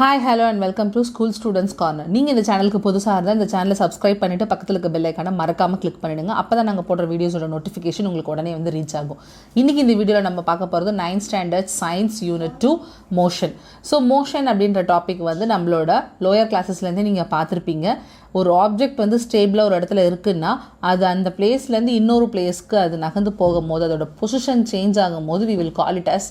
Hi hello and welcome to school students corner. நீங்கள் இந்த சேனலுக்கு புதுசாக இருந்தால் இந்த சேனலை சப்ஸ்கிரைப் பண்ணிவிட்டு பக்கத்தில் இருக்க பெல் ஐக்கானை மறக்காமல் கிளிக் பண்ணிவிடுங்க. அப்போ தான் நாங்கள் போடுற வீடியோஸோட நோட்டிஃபிகேஷன் உங்களுக்கு உடனே வந்து ரீச் ஆகும். இன்றைக்கி இந்த வீடியோவில் நம்ம பார்க்க போகிறது 9th standard science unit 2 motion. So motion அப்படின்ற டாபிக் வந்து நம்மளோட லோயர் கிளாஸஸ்லேருந்தே நீங்கள் பார்த்துருப்பீங்க. ஒரு ஆப்ஜெக்ட் வந்து ஸ்டேபிளாக ஒரு இடத்துல இருக்குன்னா அது அந்த பிளேஸ்லேருந்து இன்னொரு பிளேஸ்க்கு அது நகர்ந்து போகும்போது அதோட பொசிஷன் சேஞ்ச் ஆகும்போது we will call it as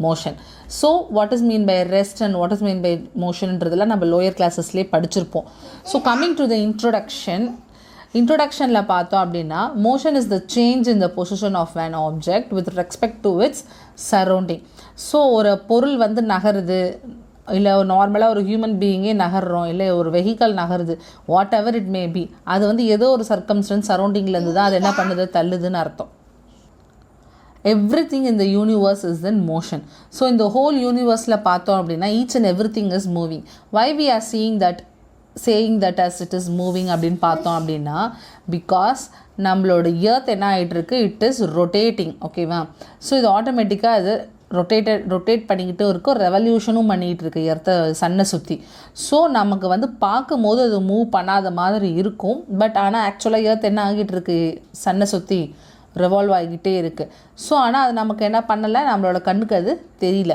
motion. So what is mean by rest and what is mean by motionன்றதெல்லாம் நம்ம லோயர் கிளாஸஸ்லேயே படிச்சிருப்போம். ஸோ கம்மிங் டு த இன்ட்ரொடக்ஷனில் பார்த்தோம் அப்படின்னா motion is the change in the position of an object with respect to its surrounding. ஸோ ஒரு பொருள் வந்து நகருது, இல்லை நார்மலாக ஒரு ஹியூமன் பீயிங்கே நகர்றோம், இல்லை ஒரு வெஹிக்கல் நகருது, whatever it may be, அது வந்து ஏதோ ஒரு சர்க்கம்ஸ்டன்ஸ் சரௌண்டிங்லேருந்து தான் அது என்ன பண்ணுது, தள்ளுதுன்னு அர்த்தம். everything in the universe is in motion. So in the whole universeல பார்த்தோம் அப்படின்னா each and everything is moving. Why we are saying that as it is moving அப்படின்னு பார்த்தோம் அப்படின்னா பிகாஸ் நம்மளோட எர்த் என்ன ஆகிட்டு இருக்கு, இட் இஸ் ரொட்டேட்டிங். ஓகேவா? ஸோ இது ஆட்டோமேட்டிக்காக அது ரொட்டேட் பண்ணிக்கிட்டு இருக்கும், ரெவல்யூஷனும் பண்ணிகிட்டு இருக்கு எர்த்தை சன்னை சுற்றி. ஸோ நமக்கு வந்து பார்க்கும் போது அது மூவ் பண்ணாத மாதிரி இருக்கும். பட் ஆனால் ஆக்சுவலாக எர்த் என்ன ஆகிட்டு இருக்கு, சன்னை சுற்றி ரெவால்வ் ஆகிக்கிட்டே இருக்குது. ஸோ ஆனால் அது நமக்கு என்ன பண்ணலை, நம்மளோட கண்ணுக்கு அது தெரியல.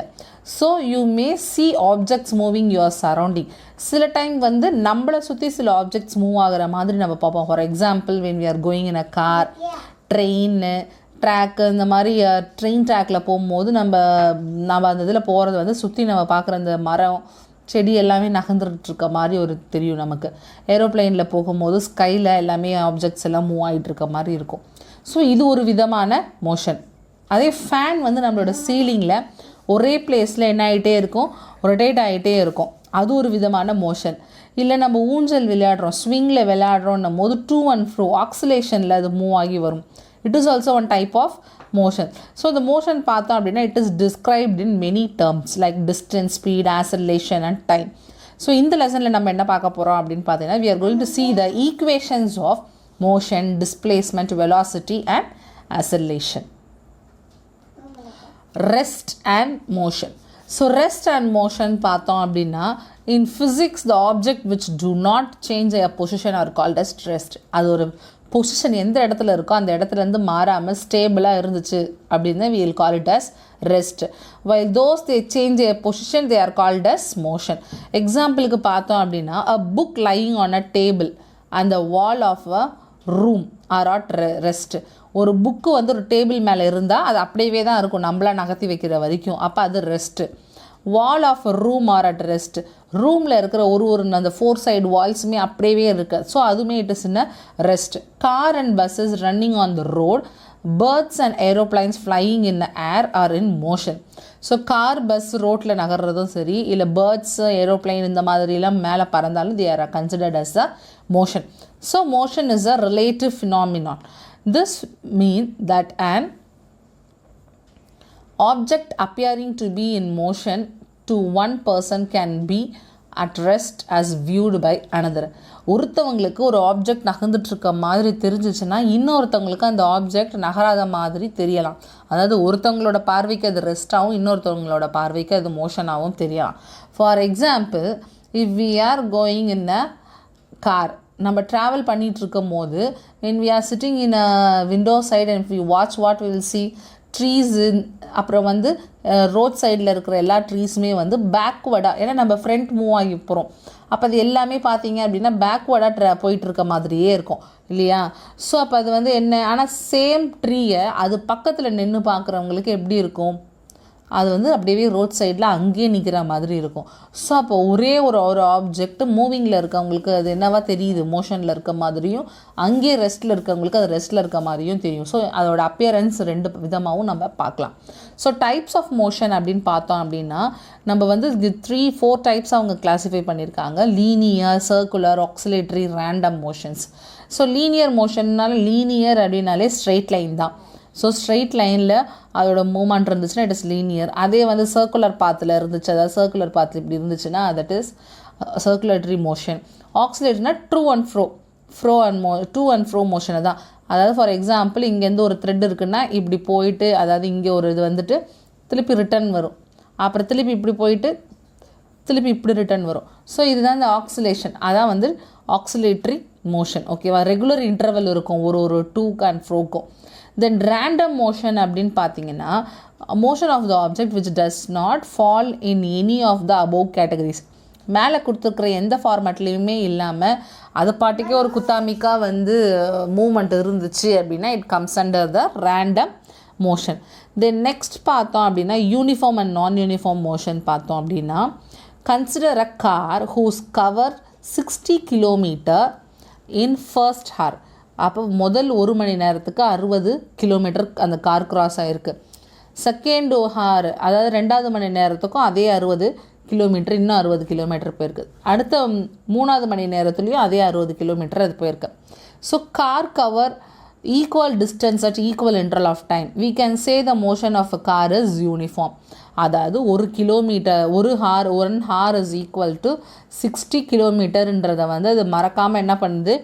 So you may see objects moving your surrounding. சில டைம் வந்து நம்மளை சுற்றி சில ஆப்ஜெக்ட்ஸ் மூவ் ஆகிற மாதிரி நம்ம பார்ப்போம். For example when we are going in a car, train track, இந்த மாதிரி ட்ரெயின் ட்ராக்கில் போகும்போது நம்ம அந்த இதில் போகிறது வந்து சுற்றி நம்ம பார்க்குற அந்த மரம் செடி எல்லாமே நகர்ந்துட்டுருக்க மாதிரி ஒரு தெரியும் நமக்கு. ஏரோப்ளைனில் போகும்போது ஸ்கையில் எல்லாமே ஆப்ஜெக்ட்ஸ் எல்லாம் மூவ் ஆகிட்டு இருக்க மாதிரி இருக்கும். ஸோ இது ஒரு விதமான மோஷன். அதே ஃபேன் வந்து நம்மளோட சீலிங்கில் ஒரே பிளேஸில் என்ன ஆகிட்டே இருக்கும், ரொட்டேட் ஆகிட்டே இருக்கும், அது ஒரு விதமான மோஷன். இல்லை நம்ம ஊஞ்சல் விளையாடுறோம், ஸ்விங்கில் விளையாடுறோன்னும் போது டூ அண்ட் ஃப்ரோ ஆக்சிலேஷனில் அது மூவ் ஆகி வரும். It is also one type of motion. So the motion பார்த்தோம் அப்படின்னா it is described in many terms like distance, speed, acceleration and time. So இந்த லெசனில் நம்ம என்ன பார்க்க போகிறோம் அப்படின்னு பார்த்தீங்கன்னா we are going to see the equations of motion, displacement, velocity and acceleration. Rest and motion. So rest and motion பார்த்தோம் அப்படின்னா in physics the object which do not change their position are called as rest. அது ஒரு position எந்த இடத்துல இருக்கோ அந்த இடத்துலேருந்து மாறாமல் ஸ்டேபிளாக இருந்துச்சு அப்படின்னு we will call it as rest. While those they change their position they are called as motion. எக்ஸாம்பிளுக்கு பார்த்தோம் அப்படின்னா a book lying on a table and the wall of a room are at rest. ஒரு book வந்து ஒரு table மேலே இருந்தால் அது அப்படியே தான் இருக்கும் நம்மளாக நகர்த்தி வைக்கிற வரைக்கும், அப்போ அது rest. Wall of room are at rest. ரூமில் இருக்கிற ஒரு அந்த 4 சைடு வால்ஸுமே அப்படியே இருக்குது. ஸோ அதுவுமே it is in a rest. Car and buses running on the road, birds and aeroplanes flying in the air are in motion. So car bus ரோட்டில் நகர்றதும் சரி, இல்லை பேர்ட்ஸ் ஏரோப்ளைன் இந்த மாதிரிலாம் மேலே பறந்தாலும் they are considered as a motion. So motion is a relative phenomenon. This means that an object appearing to be in motion to one person can be at rest as viewed by another. ஒருத்தவங்களுக்கு ஒரு object நகர்ந்துட்டுருக்க மாதிரி தெரிஞ்சிச்சுன்னா இன்னொருத்தவங்களுக்கு அந்த object நகராத மாதிரி தெரியலாம். அதாவது ஒருத்தவங்களோட பார்வைக்கு அது ரெஸ்ட்டாகவும் இன்னொருத்தவங்களோட பார்வைக்கு அது மோஷனாகவும் தெரியலாம். For example if we are going in a car, நம்ம ட்ராவல் பண்ணிகிட்ருக்கும் போது when we are sitting in a window side and if we watch what we will see trees, அப்புறம் வந்து ரோட் சைடில் இருக்கிற எல்லா ட்ரீஸுமே வந்து பேக்வேர்டாக, ஏன்னா நம்ம ஃப்ரண்ட் மூவ் ஆகி போகிறோம், அப்போ அது எல்லாமே பார்த்தீங்க அப்படின்னா பேக்வேர்டாக போயிட்டுருக்க மாதிரியே இருக்கும் இல்லையா? ஸோ அப்போ அது வந்து என்ன, ஆனால் சேம் ட்ரீயை அது பக்கத்தில் நின்று பார்க்குறவங்களுக்கு எப்படி இருக்கும், அது வந்து அப்படியே ரோட் சைடில் அங்கேயே நிற்கிற மாதிரி இருக்கும். ஸோ அப்போ ஒரே ஒரு ஆப்ஜெக்ட் மூவிங்கில் இருக்கவங்களுக்கு அது என்னவா தெரியுது, மோஷனில் இருக்க மாதிரியும், அங்கேயே ரெஸ்ட்டில் இருக்கவங்களுக்கு அது ரெஸ்ட்டில் இருக்க மாதிரியும் தெரியும். ஸோ அதோட அப்பியரன்ஸ் 2 விதமாகவும் நம்ம பார்க்கலாம். ஸோ டைப்ஸ் ஆஃப் மோஷன் அப்படின்னு பார்த்தோம் அப்படின்னா நம்ம வந்து 3-4 டைப்ஸ் அவங்க கிளாஸிஃபை பண்ணியிருக்காங்க. Linear, circular, oscillatory, random motions. So linear மோஷன்னால லீனியர் அப்படின்னாலே ஸ்ட்ரெயிட் லைன் தான். ஸோ ஸ்ட்ரெயிட் லைனில் அதோட மூவ்மெண்ட் இருந்துச்சுன்னா இட் இஸ் லீனியர். அதே வந்து சர்க்குலர் பாத்தில் இருந்துச்சு, அதாவது சர்க்குலர் பாத்தில் இப்படி இருந்துச்சுன்னா தட் இஸ் சர்க்குலேட்டரி மோஷன். ஆக்சிலேட்டரினா ட்ரூ அண்ட் ஃப்ரோ மோஷனை தான். அதாவது ஃபார் எக்ஸாம்பிள் இங்கேருந்து ஒரு த்ரெட் இருக்குன்னா இப்படி போயிட்டு, அதாவது இங்கே ஒரு இது வந்துட்டு திருப்பி ரிட்டர்ன் வரும், அப்புறம் திருப்பி இப்படி போயிட்டு திருப்பி இப்படி ரிட்டர்ன் வரும். ஸோ இதுதான் இந்த ஆக்சிலேஷன், அதான் வந்து ஆக்சிலேட்டரி மோஷன். ஓகேவா, ரெகுலர் இன்டர்வல் இருக்கும் ஒரு டூக்கு அண்ட் ஃப்ரோக்கும். தென் ரேண்டம் மோஷன் அப்படின்னு பார்த்தீங்கன்னா motion of the object which does not fall in any of the above categories. மேலே கொடுத்துருக்குற எந்த ஃபார்மேட்லேயுமே இல்லாமல் அது பாட்டுக்கே ஒரு குத்தாமிக்காக வந்து மூமெண்ட் இருந்துச்சு அப்படின்னா it comes under the random motion. Then next பார்த்தோம் அப்படின்னா uniform and non uniform motion பார்த்தோம் அப்படின்னா consider a car whose cover 60 kilometre in first hour. அப்போ முதல் 1 மணி நேரத்துக்கு 60 கிலோமீட்டர் அந்த கார் கிராஸ் ஆகிருக்கு. செகண்ட் ஹார் அதாவது 2வது மணி நேரத்துக்கும் அதே 60 கிலோமீட்டர், இன்னும் 60 கிலோமீட்டர் போயிருக்கு. அடுத்த 3வது மணி நேரத்துலேயும் அதே 60 கிலோமீட்டர் அது போயிருக்கு. So car cover equal distance at equal interval of time. We can say the motion of a car is uniform. அதாவது 1 kilometre 1 hour is equal to 60 கிலோமீட்டர்ன்றதை வந்து அது மறக்காமல் என்ன பண்ணுது,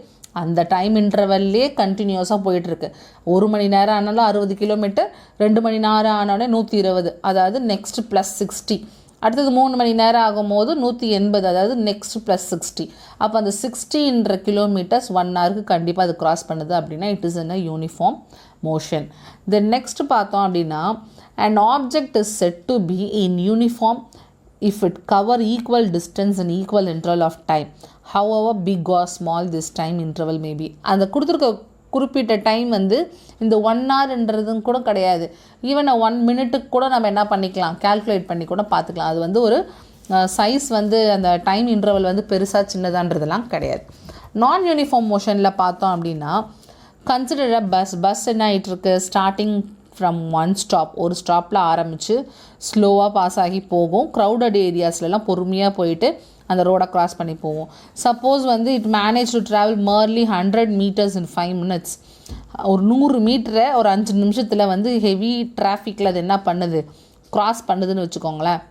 அந்த டைம் இன்டர்வல்லே கண்டினியூஸாக போயிட்டுருக்கு. 1 மணி நேரம் ஆனாலும் 60 கிலோமீட்டர், 2 மணி நேரம் ஆனாலே 120, அதாவது நெக்ஸ்ட் ப்ளஸ் 60. அடுத்தது 3 மணி நேரம் ஆகும்போது 180, அதாவது நெக்ஸ்ட் ப்ளஸ் 60. அப்போ அந்த 60 கிலோமீட்டர்ஸ் 1 ஹவருக்கு கண்டிப்பாக அது கிராஸ் பண்ணுது அப்படின்னா it is in a uniform motion. Then next பார்த்தோம் அப்படின்னா an object is said to be in uniform if it cover equal distance and equal interval of time, however big or small this time interval may be. அந்த கொடுத்துருக்க குறிப்பிட்ட time வந்து இந்த 1 ஹவர்ன்றதும் கூட கிடையாது, even 1 மினிட்டுக்கு கூட நம்ம என்ன பண்ணிக்கலாம், கால்குலேட் பண்ணி கூட பார்த்துக்கலாம். அது வந்து ஒரு சைஸ் வந்து அந்த டைம் இன்டர்வல் வந்து பெருசாக சின்னதான்றதெல்லாம் கிடையாது. நான் யூனிஃபார்ம் மோஷனில் பார்த்தோம் அப்படின்னா கன்சிடர் பஸ் என்ன ஆகிட்டு இருக்கு, ஸ்டார்டிங் ஃப்ரம் ஒன் ஸ்டாப், ஒரு ஸ்டாப்பில் ஆரம்பித்து ஸ்லோவாக பாஸ் ஆகி போகும். க்ரௌடட் ஏரியாஸ்லாம் பொறுமையாக போயிட்டு அந்த ரோடை க்ராஸ் பண்ணி போவோம். சப்போஸ் வந்து it manage to travel Marley 100 meters in 5 minutes. ஒரு 100 மீட்டரை ஒரு 5 நிமிஷத்தில் வந்து ஹெவி டிராஃபிக்கில் அது என்ன பண்ணுது, க்ராஸ் பண்ணுதுன்னு வச்சுக்கோங்களேன்.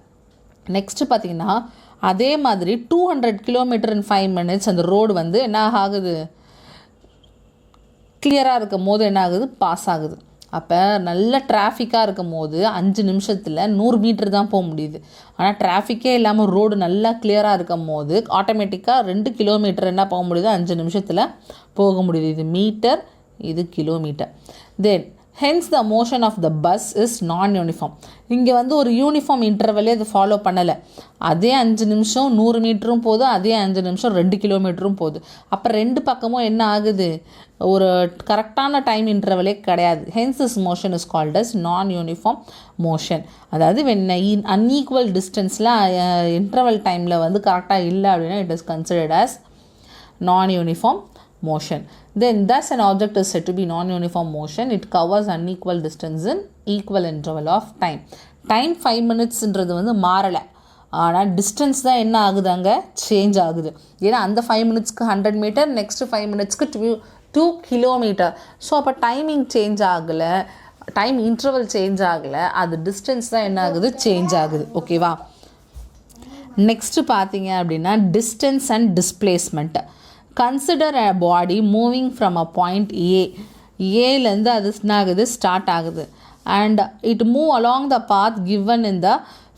நெக்ஸ்ட்டு பார்த்திங்கன்னா அதே மாதிரி 200 kilometers in 5 minutes அந்த ரோடு வந்து என்ன ஆகுது, கிளியராக இருக்கும் போது என்ன ஆகுது, பாஸ் ஆகுது. அப்போ நல்ல டிராஃபிக்காக இருக்கும் போது 5 நிமிஷத்தில் 100 மீட்டர் தான் போக முடியுது. ஆனால் டிராஃபிக்கே இல்லாமல் ரோடு நல்லா கிளியராக இருக்கும் போது ஆட்டோமேட்டிக்காக 2 கிலோமீட்டர் என்ன போக முடியுது, 5 நிமிஷத்தில் போக முடியுது. இது மீட்டர், இது kilometre. Then hence the motion of the bus is non uniform. இங்கே வந்து ஒரு யூனிஃபார்ம் இன்டர்வலே அது ஃபாலோ பண்ணலை. அதே 5 நிமிஷம் 100 மீட்டரும் போகுது, அதே 5 நிமிஷம் 2 கிலோமீட்டரும் போகுது. அப்போ 2 பக்கமும் என்ன ஆகுது, ஒரு கரெக்டான டைம் இன்டர்வலே கிடையாது. Hence this motion is called as non uniform motion. அதாவது வென் அன்ஈக்குவல் டிஸ்டன்ஸில் இன்டர்வல் டைமில் வந்து கரெக்டாக இல்லை அப்படின்னா it is considered as non uniform motion. Then thus an object is said to be non-uniform motion. It covers unequal distance in equal interval of time. Time 5 minutesன்றது வந்து மாறலை, ஆனால் distance தான் என்ன ஆகுது, அங்கே சேஞ்ச் ஆகுது. ஏன்னா அந்த 5 மினிட்ஸ்க்கு 100 மீட்டர், நெக்ஸ்ட் 5 மினிட்ஸ்க்கு 2 கிலோமீட்டர். ஸோ அப்போ டைமிங் சேஞ்ச் ஆகலை, டைம் இன்டர்வல் சேஞ்ச் ஆகலை, அது டிஸ்டன்ஸ் தான் என்ன ஆகுது, சேஞ்ச் ஆகுது. ஓகேவா. நெக்ஸ்ட்டு பார்த்தீங்க அப்படின்னா distance and displacement. Consider a body moving from a point ஏலேருந்து அது என்ன ஆகுது, ஸ்டார்ட் ஆகுது. And it move along the path given in the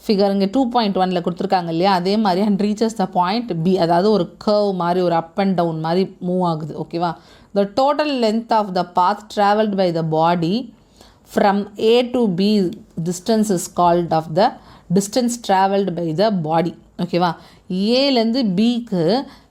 figure. இங்கே 2.1 கொடுத்துருக்காங்க இல்லையா, அதே மாதிரி and reaches the point B, அதாவது ஒரு கர்வ் மாதிரி ஒரு அப் அண்ட் டவுன் மாதிரி மூவ் ஆகுது. ஓகேவா. The total length of the path travelled by the body from A to B distance is called of the distance travelled by the body. ஓகேவா. ஏலேருந்து பிக்கு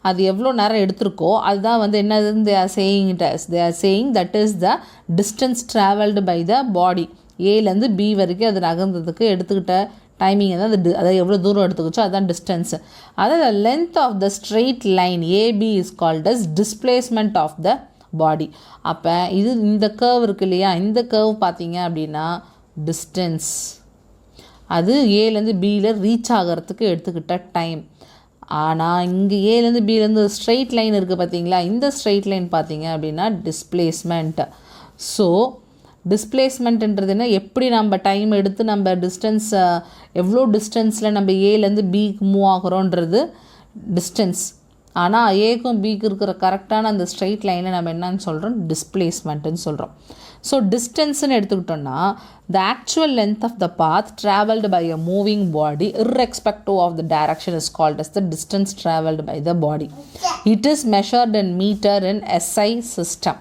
அது எவ்வளோ நேரம் எடுத்திருக்கோ அதுதான் வந்து என்னதுன்னு they are saying that is the distance traveled by the body. ஏலேருந்து பி வரைக்கும் அது நகர்ந்ததுக்கு எடுத்துக்கிட்ட டைமிங் தான் அது எவ்வளோ தூரம் எடுத்துக்கிச்சோ அதுதான் டிஸ்டன்ஸு. அதாவது length of the straight line A B is called as displacement of the body. அப்போ இது இந்த கர்வ் இருக்கு இல்லையா, இந்த கர்வ் பார்த்தீங்க அப்படின்னா டிஸ்டன்ஸ், அது ஏலேருந்து பியில் ரீச் ஆகிறதுக்கு எடுத்துக்கிட்ட டைம். ஆனால் இங்கே ஏலேருந்து பிலேருந்து ஸ்ட்ரெயிட் லைன் இருக்குது பார்த்தீங்களா, இந்த ஸ்ட்ரெயிட் லைன் பார்த்தீங்க அப்படின்னா டிஸ்பிளேஸ்மெண்ட். ஸோ டிஸ்பிளேஸ்மெண்ட்ன்றது என்ன, எப்படி நம்ம டைம் எடுத்து நம்ம டிஸ்டன்ஸ் எவ்வளோ டிஸ்டன்ஸில் நம்ம ஏலேருந்து பிக்கு மூவ் ஆகிறோன்றது டிஸ்டன்ஸ். ஆனால் ஏக்கும் பிக்கு இருக்கிற கரெக்டான அந்த ஸ்ட்ரெயிட் லைனை நம்ம என்னன்னு சொல்கிறோம், டிஸ்பிளேஸ்மெண்ட்டுன்னு சொல்கிறோம். ஸோ டிஸ்டன்ஸ்ன்னு எடுத்துக்கிட்டோம்னா the actual length of the path traveled by a moving body irrespective of the direction is called as the distance traveled by the body. It is measured in meter in SI system.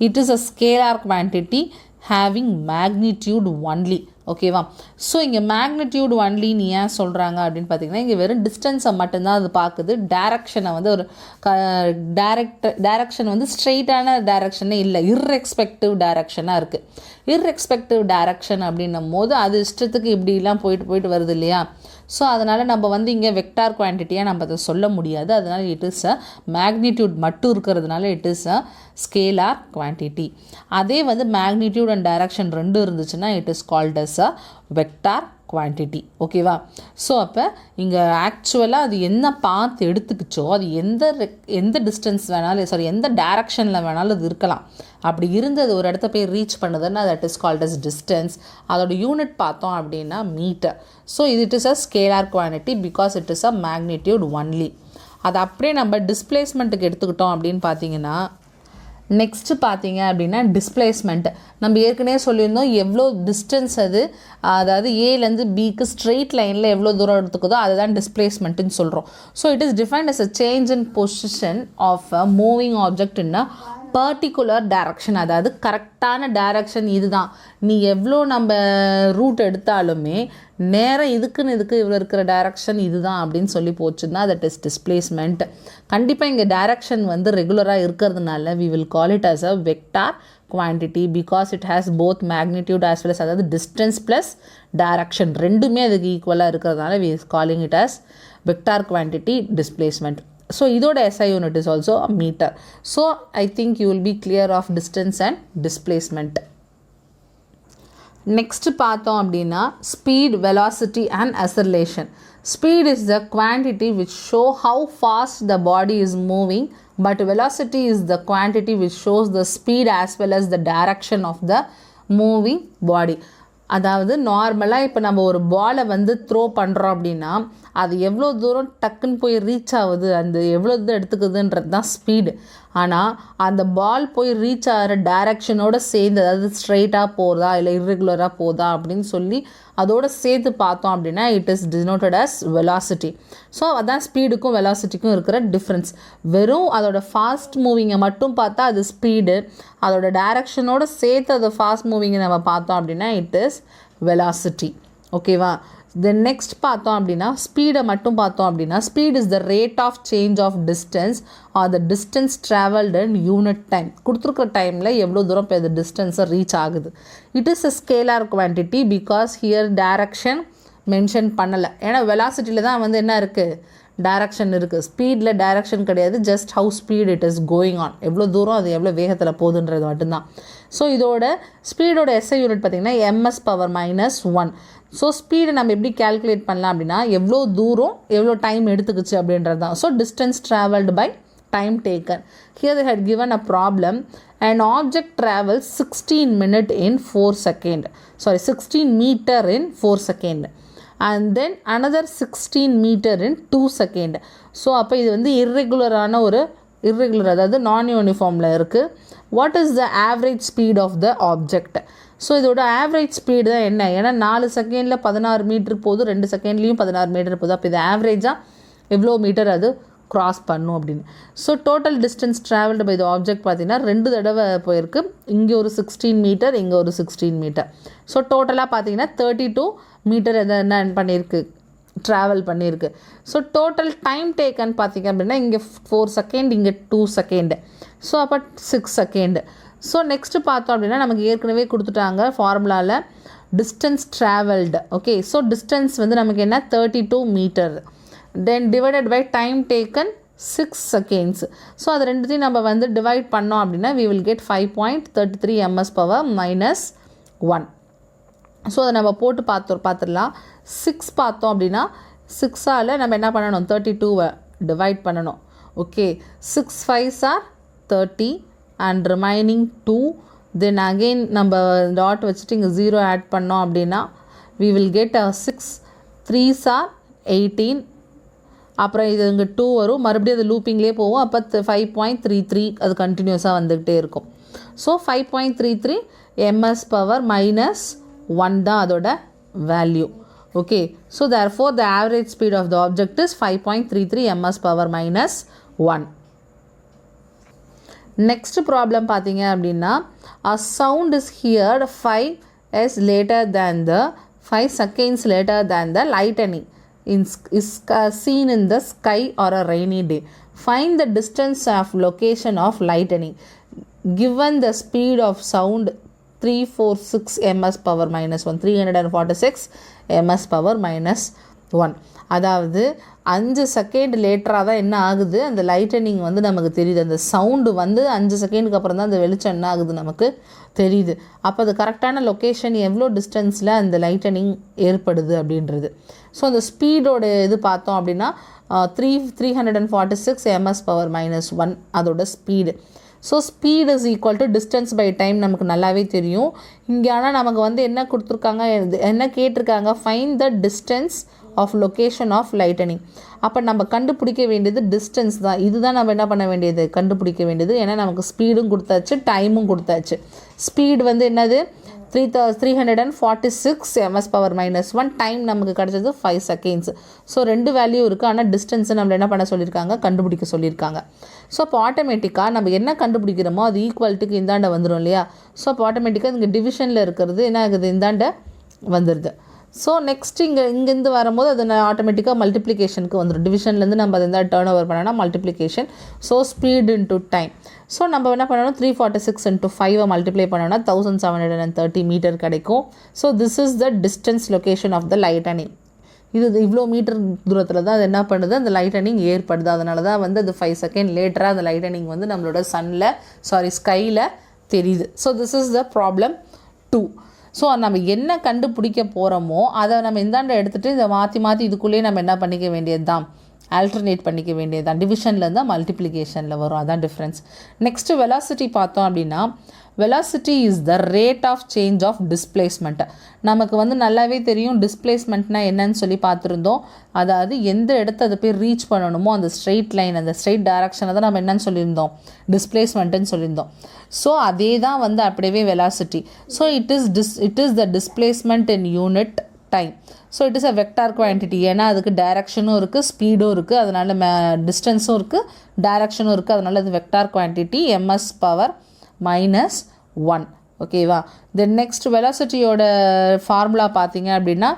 It is a scalar quantity having magnitude only. ஓகேவா? So இங்கே magnitude ஒன்லின்னு ஏன் சொல்கிறாங்க அப்படின்னு பார்த்தீங்கன்னா, இங்கே வெறும் டிஸ்டன்ஸை மட்டும்தான் அது பார்க்குது. டேரக்ஷனை வந்து ஒரு டேரக்ஷன் வந்து ஸ்ட்ரெயிட்டான டேரக்ஷனே இல்லை, இர்ரெஸ்பெக்டிவ் டேரக்ஷனாக இருக்குது. இர்ரெஸ்பெக்டிவ் டேரக்ஷன் அப்படின்னும் போது அது இஷ்டத்துக்கு இப்படிலாம் போயிட்டு வருது இல்லையா? ஸோ அதனால் நம்ம வந்து இங்கே வெக்டார் குவான்டிட்டியாக நம்ம அதை சொல்ல முடியாது. அதனால் இட் இஸ் அ மேக்னிடியூட் மட்டும் இருக்கிறதுனால it is a scalar quantity. அதே வந்து மேக்னிடியூட் அண்ட் டைரக்ஷன் ரெண்டும் இருந்துச்சுன்னா it is called as a vector quantity. ஓகேவா? ஸோ அப்போ இங்கே ஆக்சுவலாக அது என்ன பாத் எடுத்துக்கிச்சோ அது எந்த டிஸ்டன்ஸ் வேணாலும் எந்த டைரக்ஷனில் வேணாலும் அது இருக்கலாம். அப்படி இருந்தது ஒரு இடத்த போய் ரீச் பண்ணுதுன்னா that is called as distance. அதோட யூனிட் பார்த்தோம் அப்படின்னா metre. So it is a scalar quantity because it is a magnitude only. அதை அப்படியே நம்ம டிஸ்பிளேஸ்மெண்ட்டுக்கு எடுத்துக்கிட்டோம் அப்படின்னு பார்த்தீங்கன்னா, நெக்ஸ்ட்டு பார்த்தீங்க அப்படின்னா டிஸ்பிளேஸ்மெண்ட். நம்ம ஏற்கனவே சொல்லியிருந்தோம் எவ்வளோ டிஸ்டன்ஸ் அது, அதாவது ஏலேருந்து பிக்கு ஸ்ட்ரெயிட் லைனில் எவ்வளோ தூரம் எடுத்துக்குதோ அதுதான் டிஸ்பிளேஸ்மெண்ட்டுன்னு சொல்கிறோம். So it is defined as a change in position of a moving object in a particular direction. அதாவது கரெக்டான டைரக்ஷன் இதுதான். நீ எவ்வளோ நம்ம ரூட் எடுத்தாலுமே நேரம் இதுக்கு இவ்வளோ இருக்கிற டைரக்ஷன் இதுதான் அப்படின்னு சொல்லி போச்சுன்னா தட் இஸ் டிஸ்பிளேஸ்மெண்ட். கண்டிப்பாக இங்கே டைரக்ஷன் வந்து ரெகுலராக இருக்கிறதுனால we will call it as a vector quantity because it has both magnitude as well as அதாவது distance plus direction ரெண்டுமே அதுக்கு ஈக்குவலாக இருக்கிறதுனால we is calling it as vector quantity displacement. So இதோட SI unit is also a meter. So I think you will be clear of distance and displacement. Next பார்த்தோம் அப்படின்னா speed, velocity and acceleration. Speed is the quantity which show how fast the body is moving, but velocity is the quantity which shows the speed as well as the direction of the moving body. அதாவது நார்மலாக இப்போ நம்ம ஒரு பாலை வந்து throw பண்ணுறோம் அப்படின்னா அது எவ்வளோ தூரம் டக்குன்னு போய் ரீச் ஆகுது, அந்த எவ்வளோ தூரம் எடுத்துக்குதுன்றது தான் ஸ்பீடு. ஆனால் அந்த பால் போய் ரீச் ஆகிற டைரக்ஷனோடு சேர்ந்து, அதாவது ஸ்ட்ரெயிட்டாக போகுதா இல்லை இர்ரெகுலராக போகுதா அப்படின்னு சொல்லி அதோடு சேர்த்து பார்த்தோம் அப்படின்னா it is denoted as velocity. So அதான் ஸ்பீடுக்கும் வெலாசிட்டிக்கும் இருக்கிற டிஃப்ரென்ஸ். வெறும் அதோட ஃபாஸ்ட் மூவிங்கை மட்டும் பார்த்தா அது ஸ்பீடு, அதோட டைரக்ஷனோடு சேர்த்து அதை ஃபாஸ்ட் மூவிங்கை நம்ம பார்த்தோம் அப்படின்னா இட் இஸ் வெலாசிட்டி. ஓகேவா? தென் நெக்ஸ்ட் பார்த்தோம் அப்படின்னா ஸ்பீடை மட்டும் பார்த்தோம் அப்படின்னா speed is the rate of change of distance or the distance travelled and unit time. கொடுத்துருக்குற டைமில் எவ்வளோ தூரம் இப்போ இந்த டிஸ்டன்ஸை ரீச் ஆகுது. It is a scalar quantity because here direction mention பண்ணலை. ஏன்னா வெலாசிட்டியில் தான் வந்து என்ன இருக்குது, டைரக்ஷன் இருக்குது. ஸ்பீடில் டைரக்ஷன் கிடையாது, just how speed it is going on, எவ்வளோ தூரம் அது எவ்வளோ வேகத்தில் போகுதுன்றது மட்டும்தான். ஸோ இதோட ஸ்பீடோட SI யூனிட் பார்த்திங்கன்னா ms⁻−1. ஸோ ஸ்பீடை நம்ம எப்படி கேல்குலேட் பண்ணலாம் அப்படின்னா எவ்வளோ தூரம் எவ்வளோ டைம் எடுத்துக்கிச்சு அப்படின்றது தான். So distance travelled by time taken. Here they had given a problem. An object travels 16 minutes in 4 seconds. 16 meter in 4 seconds. And then another 16 meter in 2 seconds. So அப்போ இது வந்து irregular அதாவது நான் யூனிஃபார்மில் இருக்குது. What is the average speed of the object? So இதோட average speed தான் என்ன? ஏன்னா 4 செகண்டில் 16 மீட்டர் போகுது, 2 செகண்ட்லேயும் 16 மீட்டர் போகுது. அப்போ இது ஆவரேஜாக எவ்வளோ மீட்டர் அது க்ராஸ் பண்ணும் அப்படின்னு. So total distance travelled by the object பார்த்திங்கன்னா 2 தடவை போயிருக்கு. இங்கே ஒரு 16 மீட்டர், இங்கே ஒரு 16 மீட்டர். ஸோ டோட்டலாக பார்த்திங்கன்னா 32 மீட்டர் என்ன பண்ணியிருக்கு, ட்ராவல் பண்ணியிருக்கு. ஸோ டோட்டல் டைம் டேக்கன் பார்த்திங்க அப்படின்னா இங்கே 4 செகண்ட், இங்கே 2 செகண்டு. ஸோ அப்போ 6 செகண்டு. ஸோ நெக்ஸ்ட்டு பார்த்தோம் அப்படின்னா நமக்கு ஏற்கனவே கொடுத்துட்டாங்க ஃபார்முலாவில் distance travelled. Okay, so distance வந்து நமக்கு என்ன 32 metre. Then divided by time taken 6 seconds. So அது ரெண்டுத்தையும் நம்ம வந்து டிவைட் பண்ணோம் அப்படின்னா we will get 5.33 ms⁻−1. So அதை நம்ம போட்டு பார்த்துடலாம். 6 பார்த்தோம் அப்படின்னா 6ஆல் நம்ம என்ன பண்ணணும், 32 டிவைட் பண்ணணும். Okay, 6 5s are 30 and remaining 2. Then again நம்ம டாட் வச்சுட்டு இங்கே 0 ஆட் பண்ணோம் அப்படின்னா we will get 6 3s are 18 அப்புறம் இது இங்கே 2 வரும், மறுபடியும் அது லூப்பிங்லேயே போகும். அப்போ 5.33 அது கண்டினியூஸாக வந்துக்கிட்டே இருக்கும். ஸோ 5.33 ms பவர் மைனஸ் 1 தான் அதோட value. Okay, so therefore the average speed of the object is 5.33 ms power minus 1. Next problem பார்த்தீங்க அப்படின்னா, a sound is heard 5 seconds later than the lightning is seen in the sky or a rainy day. Find the distance of location of lightning given the speed of sound 346 ms power minus 1, 346 ms power minus 1. அதாவது 5 second லேட்டராக தான் என்ன ஆகுது, அந்த lightening வந்து நமக்கு தெரியுது. அந்த sound வந்து 5 செகண்டுக்கு அப்புறம் தான் அந்த வெளிச்சம் என்ன ஆகுது நமக்கு தெரியுது. அப்போ அது கரெக்டான லொக்கேஷன் எவ்வளோ டிஸ்டன்ஸில் அந்த லைட்டனிங் ஏற்படுது அப்படின்றது. ஸோ அந்த ஸ்பீடோட இது பார்த்தோம் அப்படின்னா 346 ms பவர் மைனஸ் 1 அதோட speed. So speed is equal to distance by time நமக்கு நல்லாவே தெரியும். இங்கே ஆனால் நமக்கு வந்து என்ன கொடுத்துருக்காங்க, என்ன கேட்டிருக்காங்க, find the distance of location of lightning. அப்போ நம்ம கண்டுபிடிக்க வேண்டியது டிஸ்டன்ஸ் தான். இதுதான் நம்ம என்ன பண்ண வேண்டியது, கண்டுபிடிக்க வேண்டியது. ஏன்னா நமக்கு ஸ்பீடும் கொடுத்தாச்சு, டைமும் கொடுத்தாச்சு. ஸ்பீடு வந்து என்னது 346 ms பவர் மைனஸ் 1, டைம் நமக்கு கிடச்சது 5 செகண்ட்ஸ். ஸோ 2 வேல்யூ இருக்குது, ஆனால் டிஸ்டன்ஸை நம்மளை என்ன பண்ண சொல்லியிருக்காங்க, கண்டுபிடிக்க சொல்லியிருக்காங்க. ஸோ அப்போ ஆட்டோமேட்டிக்காக நம்ம என்ன கண்டுபிடிக்கிறோமோ அது ஈக்குவல்ட்டுக்கு இந்தாண்ட வந்துடும் இல்லையா. ஸோ அப்போ ஆட்டோமேட்டிக்காக இங்கே டிவிஷனில் இருக்கிறது என்ன ஆகுது, இந்தாண்ட வந்துடுது. ஸோ நெக்ஸ்ட் இங்கேருந்து வரும்போது அது ஆட்டோமேட்டிக்காக மல்டிப்ளிகேஷனுக்கு வந்துடும். டிவிஷன்லேருந்து நம்ம அதை டேர்ன் ஓவர் பண்ணோன்னா multiplication. So speed into time. So நம்ம என்ன பண்ணணும், 346 இன்ட்டு 5 மல்டிப்ளை பண்ணோன்னா 1730 மீட்டர் கிடைக்கும். So this is the distance location of the lightning. இது இவ்வளோ மீட்டர் தூரத்தில் தான் அது என்ன பண்ணுது, அந்த லைட்டனிங் ஏற்படுது. அதனால தான் வந்து அது 5 செகண்ட் லேட்டராக அந்த லைட்டனிங் வந்து நம்மளோட ஸ்கையில் தெரியுது. So this is the problem 2. So நம்ம என்ன கண்டுபிடிக்க போகிறோமோ அதை நம்ம இந்தாண்ட எடுத்துகிட்டு இதை மாற்றி இதுக்குள்ளேயே நம்ம என்ன பண்ணிக்க வேண்டியது தான், ஆல்டர்னேட் பண்ணிக்க வேண்டியது தான். டிவிஷன்லேருந்து மல்டிப்ளிகேஷனில் வரும், அதான் டிஃப்ரென்ஸ். நெக்ஸ்ட்டு வெலாசிட்டி பார்த்தோம் அப்படின்னா, velocity is the rate of change of displacement. நமக்கு வந்து நல்லாவே தெரியும் டிஸ்பிளேஸ்மெண்ட்னா என்னன்னு சொல்லி பார்த்துருந்தோம். அதாவது எந்த இடத்த அதை போய் ரீச் பண்ணணுமோ அந்த ஸ்ட்ரெயிட் லைன், அந்த ஸ்ட்ரெயிட் டைரக்ஷனை தான் நம்ம என்னன்னு சொல்லியிருந்தோம், டிஸ்பிளேஸ்மெண்ட்டுன்னு சொல்லியிருந்தோம். ஸோ அதே தான் வந்து அப்படியே velocity. So it is the displacement in unit time. So it is a vector quantity. ஏன்னா அதுக்கு டைரக்ஷனும் இருக்குது, ஸ்பீடும் இருக்குது, அதனால் டிஸ்டன்ஸும் இருக்குது, டைரக்ஷனும் இருக்குது, அதனால் அது vector quantity ms power minus 1. ஓகேவா. தென் நெக்ஸ்ட் வெலாசிட்டியோட ஃபார்முலா பார்த்தீங்க அப்படின்னா,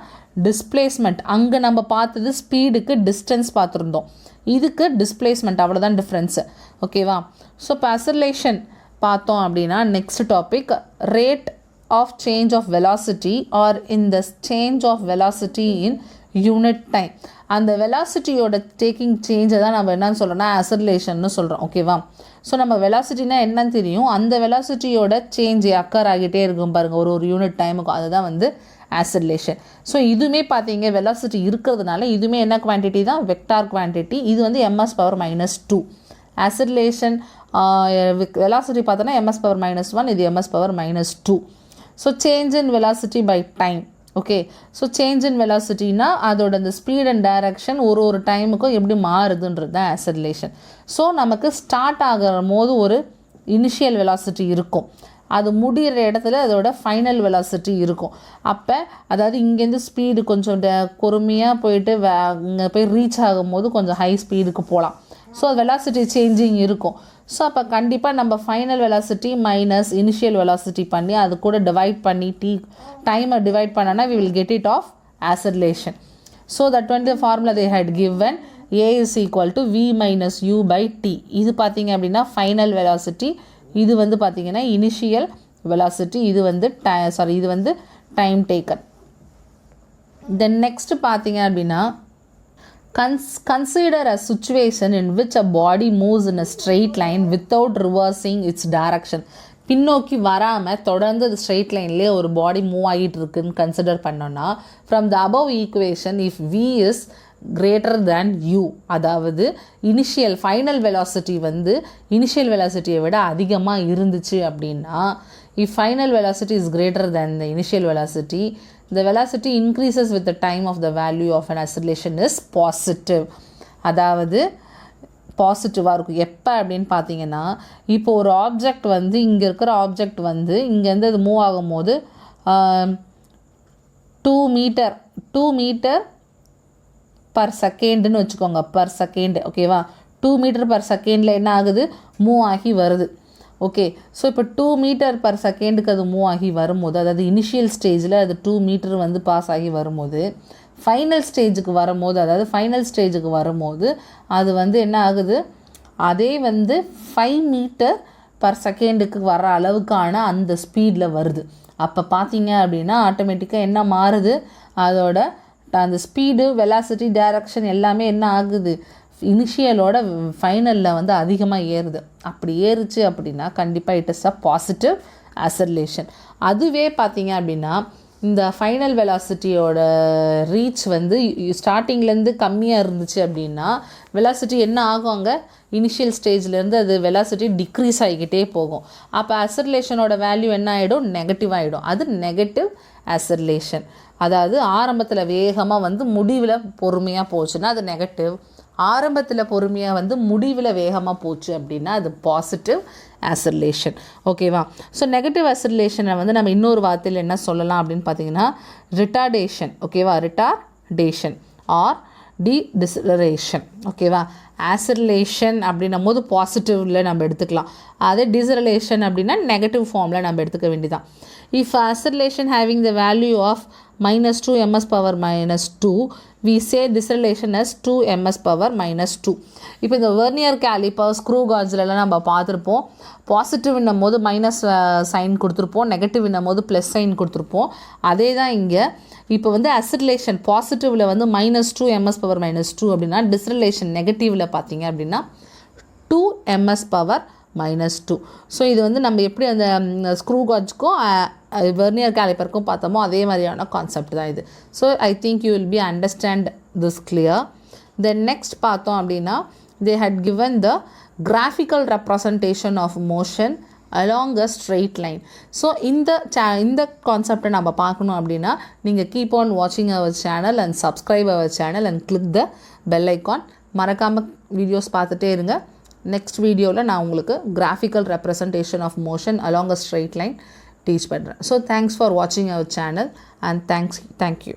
டிஸ்பிளேஸ்மெண்ட் அங்கே நம்ம பார்த்தது ஸ்பீடுக்கு டிஸ்டன்ஸ் பார்த்துருந்தோம், இதுக்கு டிஸ்பிளேஸ்மெண்ட், அவ்வளோதான் டிஃப்ரென்ஸு. ஓகேவா. ஸோ இப்போ அசர்லேஷன் பார்த்தோம் அப்படின்னா, next topic rate of change of velocity or in the change of velocity in unit time. அந்த வெலாசிட்டியோட டேக்கிங் சேஞ்சை தான் நம்ம என்னன்னு சொல்கிறோம்னா அசர்லேஷன்னு சொல்கிறோம். ஓகேவா. ஸோ நம்ம வெலாசிட்டினா என்னன்னு தெரியும், அந்த வெலாசிட்டியோட சேஞ்ச் அக்கர் ஆகிட்டே இருக்கும் பாருங்கள் ஒரு யூனிட் டைமுக்கும், அதுதான் வந்து ஆசர்லேஷன். ஸோ இதுவுமே பார்த்தீங்க வெலாசிட்டி இருக்கிறதுனால இதுவுமே என்ன குவான்டிட்டி தான், வெக்டார் குவான்டிட்டி. இது வந்து ms power minus 2. Acceleration velocity பார்த்தோன்னா ms பவர் மைனஸ் 1, இது ms power minus 2. So change in velocity by time. Okay. So change in வெலாசிட்டினா அதோட அந்த ஸ்பீட் அண்ட் டைரக்ஷன் ஒரு டைமுக்கும் எப்படி மாறுதுன்றது தான் ஆசர்லேஷன். ஸோ நமக்கு ஸ்டார்ட் ஆகிற போது ஒரு இனிஷியல் வெலாசிட்டி இருக்கும், அது முடிகிற இடத்துல அதோட ஃபைனல் வெலாசிட்டி இருக்கும். அப்போ அதாவது இங்கேருந்து ஸ்பீடு கொஞ்சம் பொறுமையாக போயிட்டு இங்கே போய் ரீச் ஆகும்போது கொஞ்சம் ஹை ஸ்பீடுக்கு போகலாம். ஸோ வெலாசிட்டி சேஞ்சிங் இருக்கும். ஸோ அப்போ கண்டிப்பாக நம்ம final velocity minus initial velocity பண்ணி அது கூட டிவைட் பண்ணி டைமை டிவைட் பண்ணோன்னா we will get it of acceleration. So that when the formula they had given a is equal to v minus u by t. இது பார்த்தீங்க அப்படின்னா ஃபைனல் வெலாசிட்டி, இது வந்து பார்த்தீங்கன்னா இனிஷியல் வெலாசிட்டி, இது வந்து இது வந்து டைம் டேக்கன். தென் நெக்ஸ்ட் பார்த்தீங்க அப்படின்னா, consider a situation in which a body moves in a straight line without reversing its direction. பின்னோக்கி வராமல் தொடர்ந்து அது ஸ்ட்ரெயிட் லைன்லேயே ஒரு பாடி மூவ் ஆகிட்டு இருக்குன்னு கன்சிடர் பண்ணோன்னா, from the above equation if v is greater than u, அதாவது இனிஷியல் ஃபைனல் வெலாசிட்டி வந்து இனிஷியல் வெலாசிட்டியை விட அதிகமாக இருந்துச்சு அப்படின்னா, if final velocity is greater than the initial velocity, the velocity increases with the time of the value of an acceleration is positive. அதாவது பாசிட்டிவாக இருக்கும். எப்போ அப்படின்னு பார்த்தீங்கன்னா, இப்போ ஒரு ஆப்ஜெக்ட் வந்து இங்கே இருக்கிற ஆப்ஜெக்ட் வந்து இங்கேருந்து அது மூவ் ஆகும்போது 2 மீட்டர் பர் செகண்டுன்னு வச்சுக்கோங்க, பர் செகண்டு. ஓகேவா, 2 மீட்டர் பர் செகண்டில் என்ன ஆகுது, மூவ் ஆகி வருது. ஓகே, ஸோ இப்போ 2 மீட்டர் பர் செகண்டுக்கு அது மூவ் ஆகி வரும்போது, அதாவது இனிஷியல் ஸ்டேஜில் அது 2 மீட்டர் வந்து பாஸ் ஆகி வரும்போது, ஃபைனல் ஸ்டேஜுக்கு வரும்போது அது வந்து என்ன ஆகுது, அதே வந்து 5 மீட்டர் பர் செகண்டுக்கு வர அளவுக்கான அந்த ஸ்பீடில் வருது. அப்போ பார்த்தீங்க அப்படின்னா ஆட்டோமேட்டிக்காக என்ன மாறுது, அதோட அந்த ஸ்பீடு, வெலாசிட்டி, டைரக்ஷன் எல்லாமே என்ன ஆகுது, இனிஷியலோட ஃபைனலில் வந்து அதிகமாக ஏறுது. அப்படி ஏறுச்சு அப்படின்னா கண்டிப்பாக இட் இஸ் அ பாசிட்டிவ் அசர்லேஷன். அதுவே பார்த்தீங்க அப்படின்னா இந்த ஃபைனல் வெலாசிட்டியோட ரீச் வந்து ஸ்டார்டிங்லேருந்து கம்மியாக இருந்துச்சு அப்படின்னா வெலாசிட்டி என்ன ஆகும், அங்கே இனிஷியல் ஸ்டேஜ்லேருந்து அது வெலாசிட்டி டிக்ரீஸ் ஆகிக்கிட்டே போகும். அப்போ அசர்லேஷனோட வேல்யூ என்ன ஆகிடும், நெகட்டிவ் ஆகிடும். அது நெகட்டிவ் அசர்லேஷன். அதாவது ஆரம்பத்தில் வேகமாக வந்து முடிவில் பொறுமையாக போச்சுன்னா அது நெகட்டிவ், ஆரம்பத்தில் பொறுமையாக வந்து முடிவில் வேகமாக போச்சு அப்படின்னா அது பாசிட்டிவ் அசர்லேஷன். ஓகேவா, ஸோ நெகட்டிவ் அசர்லேஷனை வந்து நம்ம இன்னொரு வார்த்தையில் என்ன சொல்லலாம் அப்படின்னு பார்த்தீங்கன்னா ரிட்டார்டேஷன். ஓகேவா, ரிட்டார்டேஷன் ஆர் டிசலரேஷன். ஓகேவா, அசர்லேஷன் அப்படின்னும் போது பாசிட்டிவில் நம்ம எடுத்துக்கலாம், அதே டிசலரேஷன் அப்படின்னா நெகட்டிவ் ஃபார்மில் நம்ம எடுத்துக்க வேண்டியதான். If acceleration having the value of -2 ms power -2, we say this relation as 2 ms power -2. இப்போ இந்த வெர்னியர் கேலிப்பர், ஸ்க்ரூ காஜ்லலாம் நம்ம பார்த்துருப்போம், பாசிட்டிவ்ன்னும் போது மைனஸ் சைன் கொடுத்துருப்போம், நெகட்டிவ்ன்னும் போது ப்ளஸ் சைன் கொடுத்துருப்போம். அதே தான் இங்கே. இப்போ வந்து அசர்லேஷன் பாசிட்டிவில் வந்து -2 ms பவர் -2 அப்படின்னா, டிசர்லேஷன் நெகட்டிவில் பார்த்தீங்க அப்படின்னா 2 ms பவர் -2. ஸோ இது வந்து நம்ம எப்படி அந்த ஸ்க்ரூ காஜ்க்கும் வெர்னியர் கேலிப்பருக்கும் பார்த்தோமோ அதே மாதிரியான கான்செப்ட் தான் இது. So I think you will be understand this clear. Then next பார்த்தோம் அப்படின்னா they had given the graphical representation of motion along a straight line. So இந்த கான்செப்டை நம்ம பார்க்கணும் அப்படின்னா நீங்கள் கீப் ஆன் வாட்சிங் our channel and subscribe our channel and click the bell icon. மறக்காமல் வீடியோஸ் பார்த்துட்டே இருங்க. நெக்ஸ்ட் வீடியோவில் நான் உங்களுக்கு graphical representation of motion along a straight line teach பண்ணுறேன். ஸோ தேங்க்ஸ் ஃபார் வாட்சிங் அவர் சேனல் அண்ட் தேங்க்யூ.